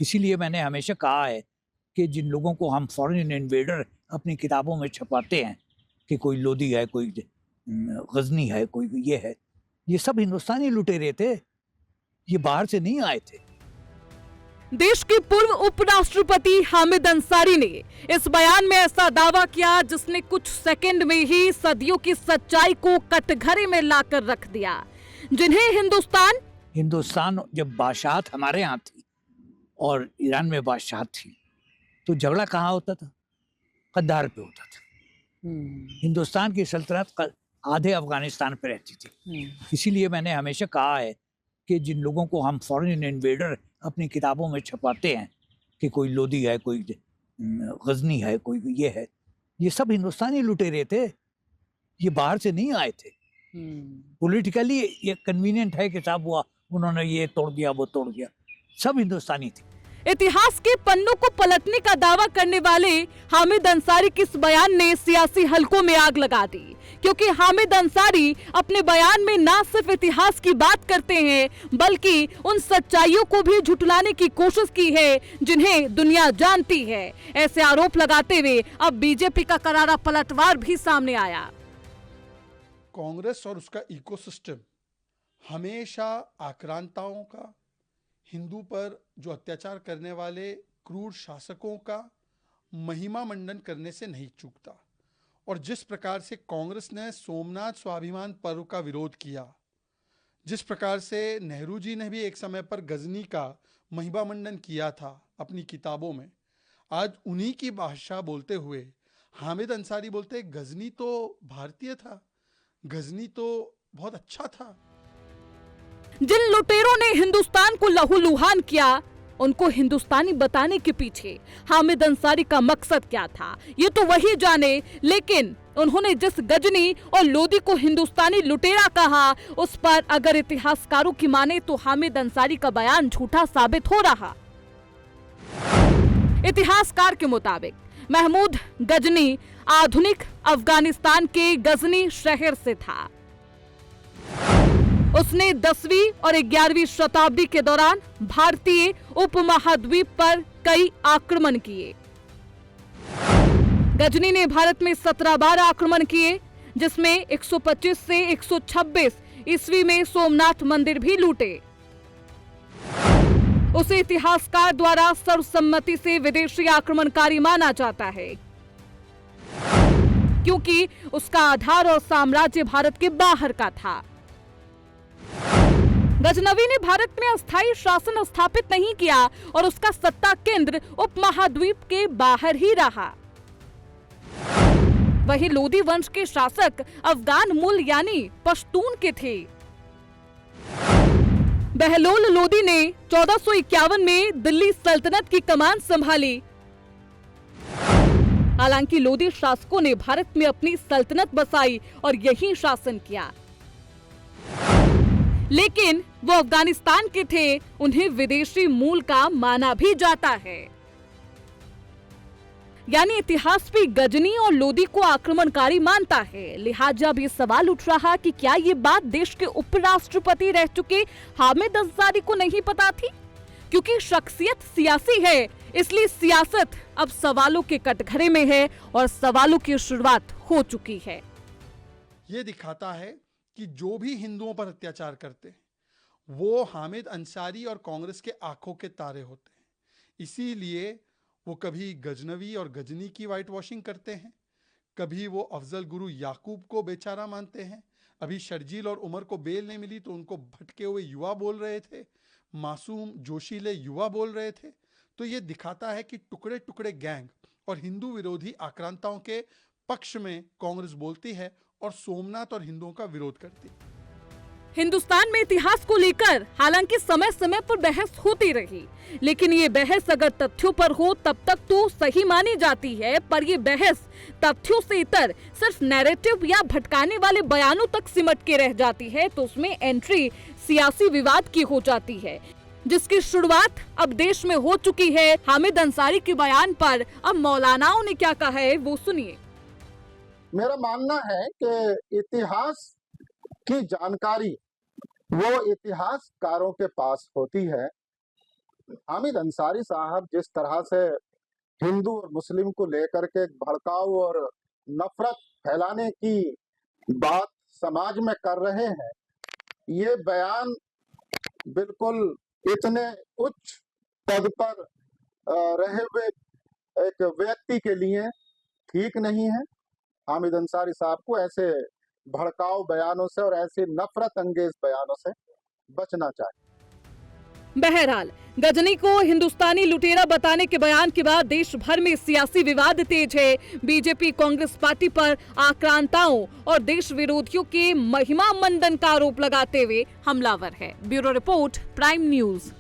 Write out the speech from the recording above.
इसीलिए मैंने हमेशा कहा है कि जिन लोगों को हम फॉरेन इन्वेडर अपनी किताबों में छपाते हैं कि कोई लोदी है, कोई गजनी है, कोई ये है, ये सब हिंदुस्तानी लुटेरे थे, ये बाहर से नहीं आए थे। देश के पूर्व उपराष्ट्रपति हामिद अंसारी ने इस बयान में ऐसा दावा किया जिसने कुछ सेकंड में ही सदियों की सच्चाई को कटघरे में लाकर रख दिया। जिन्हें हिंदुस्तान जब बादशाहत हमारे यहाँ थी और ईरान में बादशाहत थी तो झगड़ा कहाँ होता था? कद्दार पे होता था। हिंदुस्तान की सल्तनत आधे अफगानिस्तान पे रहती थी। इसीलिए मैंने हमेशा कहा है कि जिन लोगों को हम फॉरेन इन्वेडर अपनी किताबों में छपाते हैं कि कोई लोदी है, कोई गजनी है, कोई ये है, ये सब हिंदुस्तानी लुटेरे थे, ये बाहर से नहीं आए थे। पॉलिटिकली ये कन्वीनियंट है कि साहब हुआ, उन्होंने ये तोड़ दिया, वो तोड़ दिया, सब हिंदुस्तानी थे। इतिहास के पन्नों को पलटने का दावा करने वाले हामिद अंसारी के इस बयान ने सियासी हलकों में आग लगा दी, क्योंकि हामिद अंसारी अपने बयान में न सिर्फ इतिहास की बात करते हैं बल्कि उन सच्चाइयों को भी झुठलाने की कोशिश की है जिन्हें दुनिया जानती है। ऐसे आरोप लगाते हुए अब बीजेपी का करारा पलटवार भी सामने आया। कांग्रेस और उसका इकोसिस्टम हमेशा आक्रांताओं का, हिंदू पर जो अत्याचार करने वाले क्रूर शासकों का महिमा मंडन करने से नहीं चूकता। और जिस प्रकार से कांग्रेस ने सोमनाथ स्वाभिमान पर्व का विरोध किया, जिस प्रकार से नेहरू जी ने भी एक समय पर गजनी का महिमा मंडन किया था अपनी किताबों में, आज उन्हीं की भाषा बोलते हुए हामिद अंसारी बोलते गजनी तो भारतीय था, गजनी तो बहुत अच्छा था। जिन लुटेरों ने हिंदुस्तान को लहूलुहान किया, उनको हिंदुस्तानी बताने के पीछे हामिद अंसारी का मकसद क्या था, ये तो वही जाने। लेकिन उन्होंने जिस गजनी और लोदी को हिंदुस्तानी लुटेरा कहा, उस पर अगर इतिहासकारों की माने तो हामिद अंसारी का बयान झूठा साबित हो रहा। इतिहासकार के मुताबिक महमूद गजनी आधुनिक अफगानिस्तान के गजनी शहर से था। उसने 10वीं और 11वीं शताब्दी के दौरान भारतीय उपमहाद्वीप पर कई आक्रमण किए। गजनी ने भारत में 17 बार आक्रमण किए, जिसमें 125 से 126 ईस्वी में सोमनाथ मंदिर भी लूटे। उसे इतिहासकार द्वारा सर्वसम्मति से विदेशी आक्रमणकारी माना जाता है, क्योंकि उसका आधार और साम्राज्य भारत के बाहर का था। गजनवी ने भारत में अस्थायी शासन स्थापित नहीं किया और उसका सत्ता केंद्र उपमहाद्वीप के बाहर ही रहा। वही लोदी वंश के शासक अफगान मूल यानी पश्तून के थे। बहलोल लोदी ने 1451 में दिल्ली सल्तनत की कमान संभाली। हालांकि लोदी शासकों ने भारत में अपनी सल्तनत बसाई और यही शासन किया, लेकिन वो अफगानिस्तान के थे, उन्हें विदेशी मूल का माना भी जाता है। यानी इतिहास भी गजनी और लोदी को आक्रमणकारी मानता है। लिहाजा अब ये सवाल उठ रहा कि क्या ये बात देश के उपराष्ट्रपति रह चुके हामिद अंसारी को नहीं पता थी? क्योंकि शख्सियत सियासी है, इसलिए सियासत अब सवालों के कटघरे में है और सवालों की शुरुआत हो चुकी है। ये दिखाता है कि जो भी हिंदुओं पर अत्याचार करते हैं वो हामिद अंसारी और कांग्रेस के आंखों के तारे होते हैं। इसीलिए वो कभी गजनवी और गजनी की वाइट वॉशिंग करते हैं, कभी वो अफजल गुरु याकूब को बेचारा मानते हैं। अभी शर्जील और उमर को बेल नहीं मिली तो उनको भटके हुए युवा बोल रहे थे, मासूम जोशीले युवा बोल रहे थे। तो ये दिखाता है कि टुकड़े टुकड़े गैंग और हिंदू विरोधी आक्रांताओं के पक्ष में कांग्रेस बोलती है और सोमनाथ और हिंदुओं का विरोध करती है। हिंदुस्तान में इतिहास को लेकर हालांकि समय समय पर बहस होती रही, लेकिन ये बहस अगर तथ्यों पर हो तब तक तो सही मानी जाती है, पर ये बहस तथ्यों से इतर सिर्फ नैरेटिव या भटकाने वाले बयानों तक सिमट के रह जाती है तो उसमें एंट्री सियासी विवाद की हो जाती है, जिसकी शुरुआत अब देश में हो चुकी है। हामिद अंसारी के बयान पर अब मौलानाओं ने क्या कहा है वो सुनिए। मेरा मानना है कि इतिहास की जानकारी वो इतिहासकारों के पास होती है हामिद अंसारी साहब जिस तरह से हिंदू और मुस्लिम को लेकर के भड़काऊ और नफरत फैलाने की बात समाज में कर रहे हैं, ये बयान बिल्कुल इतने उच्च पद पर रहे हुए एक व्यक्ति के लिए ठीक नहीं है। हामिद अंसारी साहब को ऐसे भड़काऊ बयानों से और ऐसे नफरत अंगेज बयानों से बचना चाहिए। बहरहाल गजनी को हिंदुस्तानी लुटेरा बताने के बयान के बाद देश भर में सियासी विवाद तेज है। बीजेपी कांग्रेस पार्टी पर आक्रांताओं और देश विरोधियों के महिमा मंडन का आरोप लगाते हुए हमलावर है। Bureau report, prime news.